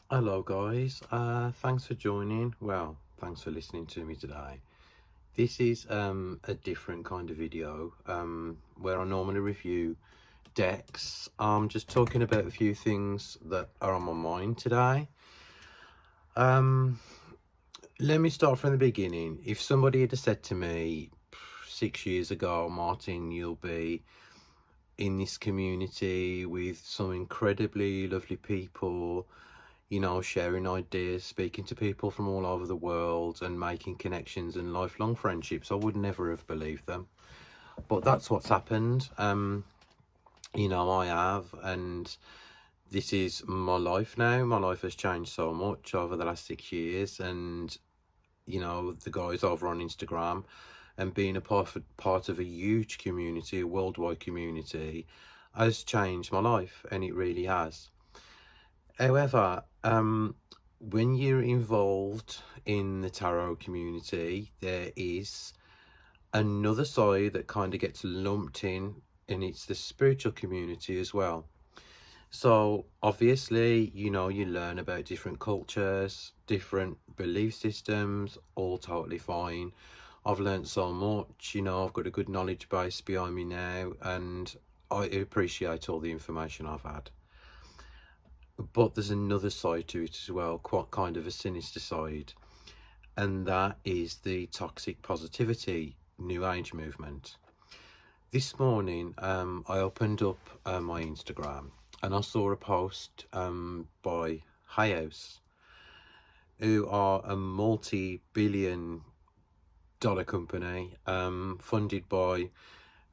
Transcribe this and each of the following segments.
Hello guys, thanks for joining. Well, thanks for listening to me today. This is a different kind of video where I normally review decks. I'm just talking about a few things that are on my mind today. Um, Let me start from the beginning. If somebody had said to me 6 years ago, Martin, you'll be in this community with some incredibly lovely people, sharing ideas, speaking to people from all over the world and making connections and lifelong friendships, I would never have believed them. But that's what's happened. I have, and this is my life now. My life has changed so much over the last 6 years, and the guys over on Instagram and being a part of a huge community, a worldwide community, has changed my life, and it really has. However, when you're involved in the tarot community, there is another side that kind of gets lumped in, and it's the spiritual community as well. So obviously, you learn about different cultures, different belief systems, all totally fine. I've learned so much, I've got a good knowledge base behind me now, and I appreciate all the information I've had. But there's another side to it as well, quite kind of a sinister side, and that is the toxic positivity new age movement. This morning, I opened up my Instagram and I saw a post by Hayhouse, who are a multi-billion-dollar company funded by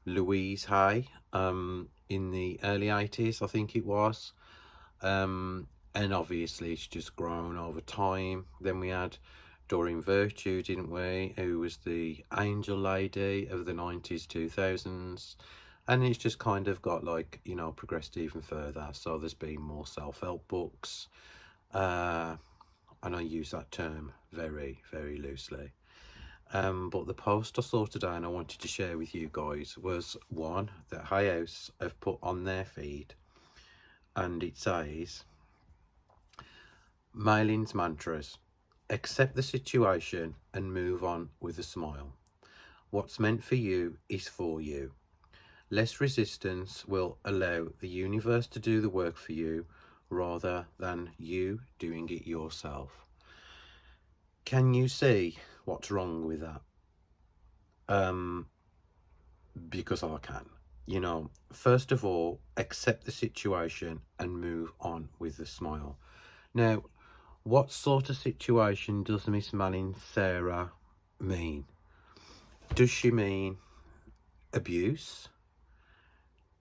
Louise Hay in the early 80s, I think it was. And obviously it's just grown over time. Then we had Doreen Virtue, didn't we, who was the angel lady of the 90s, 2000s. And it's just kind of got progressed even further. So there's been more self-help books. And I use that term very, very loosely. But the post I saw today and I wanted to share with you guys was one that Hayhouse have put on their feed. And it says, Maylin's mantras. Accept the situation and move on with a smile. What's meant for you is for you. Less resistance will allow the universe to do the work for you rather than you doing it yourself. Can you see what's wrong with that? Because I can. First of all, accept the situation and move on with a smile. Now, what sort of situation does Miss Malin Sarah mean? Does she mean abuse,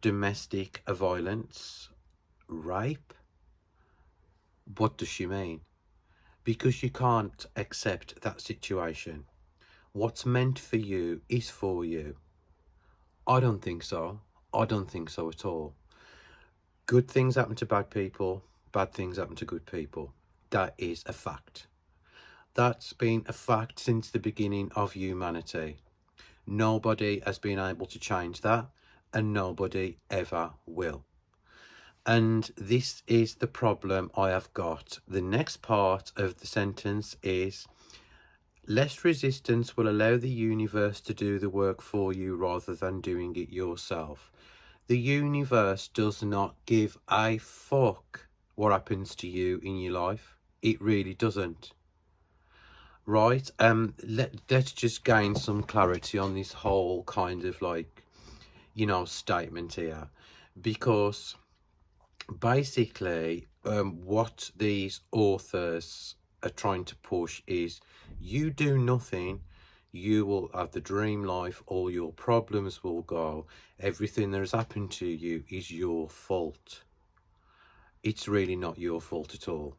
domestic violence, rape? What does she mean? Because you can't accept that situation. What's meant for you is for you. I don't think so. I don't think so at all. Good things happen to bad people, bad things happen to good people. That is a fact. That's been a fact since the beginning of humanity. Nobody has been able to change that, and nobody ever will. And this is the problem I have got. The next part of the sentence is, less resistance will allow the universe to do the work for you rather than doing it yourself. The universe does not give a fuck what happens to you in your life. It really doesn't. Right? Let's just gain some clarity on this whole kind of statement here, because basically what these authors are trying to push is, you do nothing, you will have the dream life, all your problems will go, everything that has happened to you is your fault. It's really not your fault at all.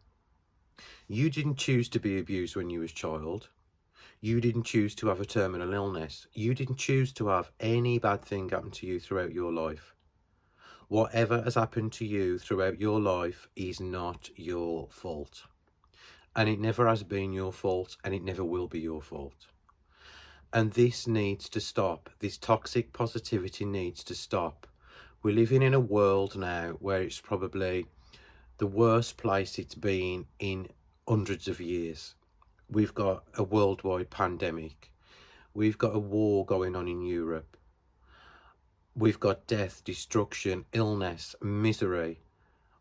You didn't choose to be abused when you was a child. You didn't choose to have a terminal illness. You didn't choose to have any bad thing happen to you throughout your life. Whatever has happened to you throughout your life is not your fault. And it never has been your fault, and it never will be your fault. And this needs to stop. This toxic positivity needs to stop. We're living in a world now where it's probably the worst place it's been in hundreds of years. We've got a worldwide pandemic. We've got a war going on in Europe. We've got death, destruction, illness, misery,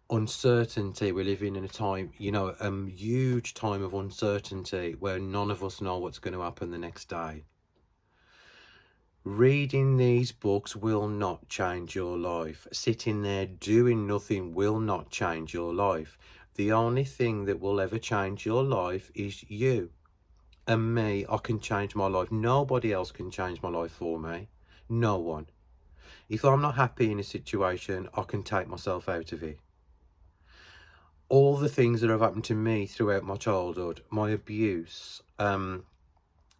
uncertainty. We're living in a time, you know, a huge time of uncertainty where none of us know what's going to happen the next day. Reading these books will not change your life. Sitting there doing nothing will not change your life. The only thing that will ever change your life is you. And me, I can change my life. Nobody else can change my life for me. No one. If I'm not happy in a situation, I can take myself out of it. All the things that have happened to me throughout my childhood, my abuse, my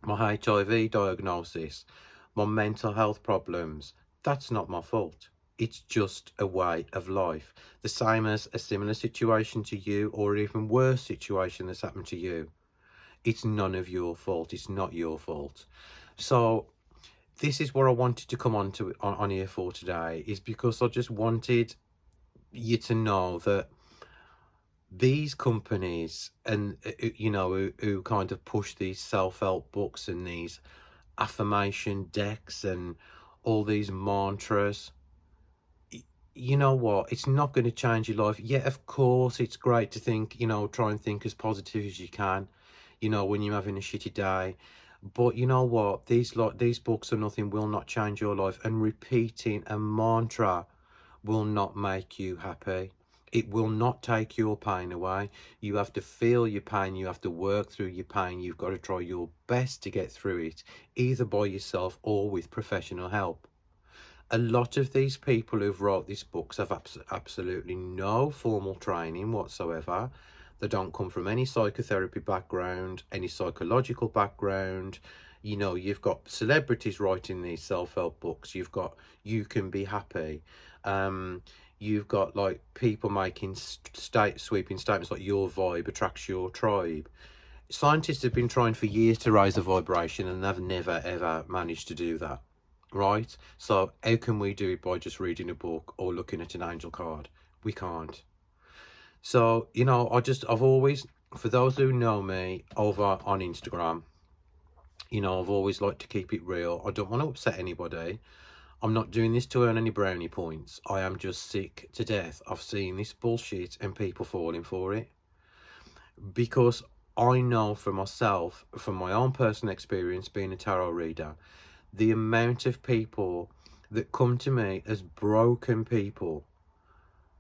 HIV diagnosis, my mental health problems, that's not my fault. It's just a way of life. The same as a similar situation to you, or even worse situation that's happened to you. It's none of your fault. It's not your fault. So this is what I wanted to come on here for today, is because I just wanted you to know that these companies and you know who kind of push these self-help books and these affirmation decks and all these mantras, you know what, it's not going to change your life. Yeah, of course it's great to think, you know, try and think as positive as you can, you know, when you're having a shitty day. But you know what, these books or nothing will not change your life, and repeating a mantra will not make you happy. It will not take your pain away. You have to feel your pain. You have to work through your pain. You've got to try your best to get through it, either by yourself or with professional help. A lot of these people who've wrote these books have absolutely no formal training whatsoever. They don't come from any psychotherapy background, any psychological background. You know, you've got celebrities writing these self-help books. You've got You Can Be Happy. You've got like people making sweeping statements like your vibe attracts your tribe. Scientists have been trying for years to raise the vibration, and they've never ever managed to do that, right? So how can we do it by just reading a book or looking at an angel card? We can't. So, you know, I've always, for those who know me over on Instagram, you know, I've always liked to keep it real. I don't want to upset anybody. I'm not doing this to earn any brownie points. I am just sick to death of seeing this bullshit and people falling for it. Because I know for myself, from my own personal experience being a tarot reader, the amount of people that come to me as broken people,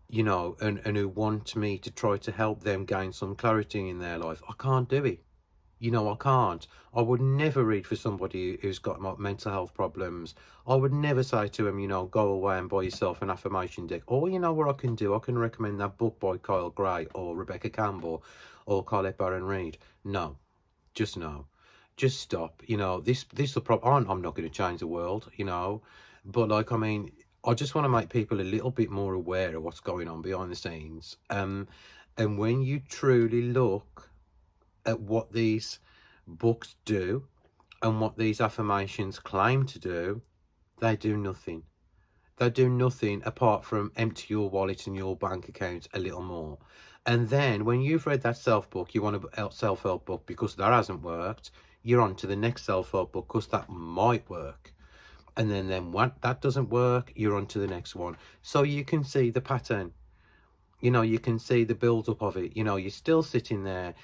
you know, and who want me to try to help them gain some clarity in their life, I can't do it. You know, I can't. I would never read for somebody who's got mental health problems. I would never say to them, you know, go away and buy yourself an affirmation deck. Or, you know what I can do? I can recommend that book by Kyle Gray or Rebecca Campbell or Colette Baron Reid. No, just no. Just stop. You know, this is the problem. I'm not going to change the world, you know. But, like, I mean, I just want to make people a little bit more aware of what's going on behind the scenes. And when you truly look at what these books do and what these affirmations claim to do, they do nothing. They do nothing apart from empty your wallet and your bank account a little more. And then when you've read that self-help book because that hasn't worked, you're on to the next self-help book because that might work. And then when that doesn't work, you're on to the next one. So you can see the pattern. You know, you can see the build-up of it. You know, you're still sitting there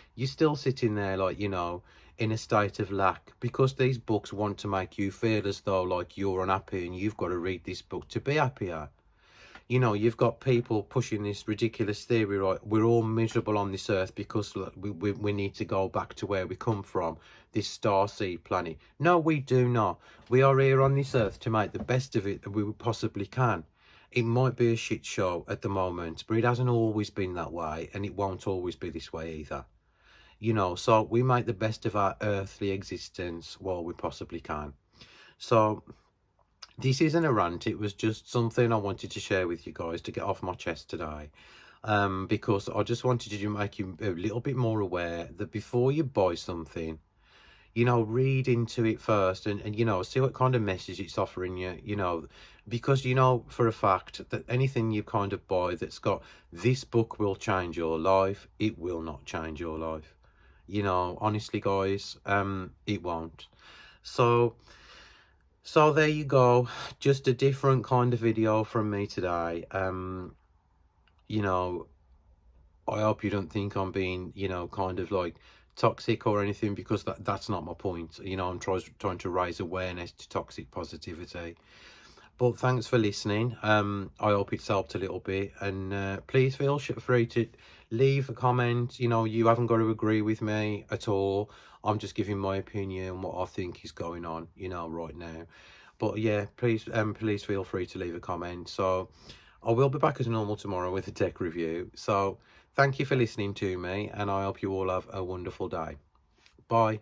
like, you know, in a state of lack, because these books want to make you feel as though like you're unhappy and you've got to read this book to be happier. You know, you've got people pushing this ridiculous theory, right? We're all miserable on this earth because we need to go back to where we come from, this starseed planet. No, we do not. We are here on this earth to make the best of it that we possibly can. It might be a shit show at the moment, but it hasn't always been that way, and it won't always be this way either. You know, so we make the best of our earthly existence while we possibly can. So this isn't a rant, it was just something I wanted to share with you guys to get off my chest today. Because I just wanted to make you a little bit more aware that before you buy something, you know, read into it first, and you know, see what kind of message it's offering you, you know, because you know for a fact that anything you kind of buy that's got this book will change your life, it will not change your life. You know, honestly, guys, it won't. So, so there you go. Just a different kind of video from me today. You know, I hope you don't think I'm being, you know, kind of like toxic or anything, because that's not my point. You know, I'm trying to raise awareness to toxic positivity. But thanks for listening. I hope it's helped a little bit, and please feel free to leave a comment. You know, you haven't got to agree with me at all. I'm just giving my opinion on what I think is going on, you know, right now. But yeah, please feel free to leave a comment. So I will be back as normal tomorrow with a tech review. So thank you for listening to me, and I hope you all have a wonderful day. Bye.